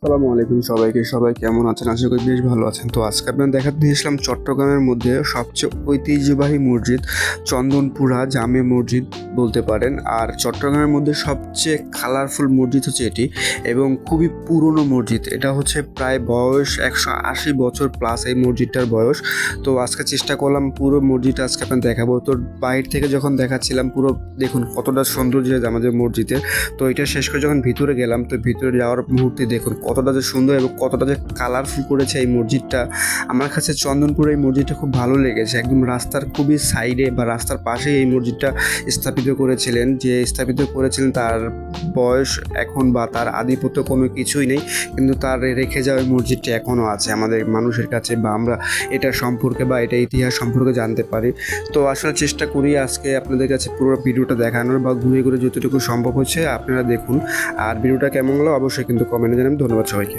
আসসালামু আলাইকুম সবাই কেমন আছেন? আশা করি বেশ ভালো আছেন। তো আজকে আপনাদের দেখাতে নিয়ে আসলাম চট্টগ্রামের মধ্যে সবচেয়ে ঐতিহ্যবাহী মসজিদ চন্দনপুরা জামে মসজিদ বলতে পারেন। আর চট্টগ্রামের মধ্যে সবচেয়ে কালারফুল মসজিদ হচ্ছে এটি এবং খুবই পুরনো মসজিদ। এটা হচ্ছে প্রায় বয়স 180 বছর প্লাস এই মসজিদটার বয়স। তো আজকে চেষ্টা করলাম পুরো মসজিদটা আজকে আপনার দেখাবো। তো বাইরে থেকে যখন দেখাচ্ছিলাম পুরো দেখুন কতটা সৌন্দর্য আমাদের মসজিদের। তো এটা শেষ করে যখন ভিতরে গেলাম তো ভিতরে যাওয়ার মুহূর্তে দেখুন কতটা যে সুন্দর এবং কতটা যে কালারফুল করেছে এই মসজিদটা। আমার কাছে চন্দনপুরে এই মসজিদটা খুব ভালো লেগেছে। একদম রাস্তার খুবই সাইডে বা রাস্তার পাশেই এই মসজিদটা স্থাপিত করেছিলেন। যে স্থাপিত করেছিলেন তার বয়স এখন বা তার আধিপত্য কোনো কিছুই নেই, কিন্তু তার রেখে যাওয়া মসজিদটা এখনও আছে আমাদের মানুষের কাছে, বা আমরা এটা সম্পর্কে বা এটা ইতিহাস সম্পর্কে জানতে পারি। তো আসলে চেষ্টা করি আজকে আপনাদের কাছে পুরো ভিডিওটা দেখানোর, বা ঘুরে ঘুরে যতটুকু সম্ভব হচ্ছে আপনারা দেখুন। আর ভিডিওটা কেমন হলো অবশ্যই কিন্তু কমেন্টে জানাবেন। ধন্যবাদ সবাইকে।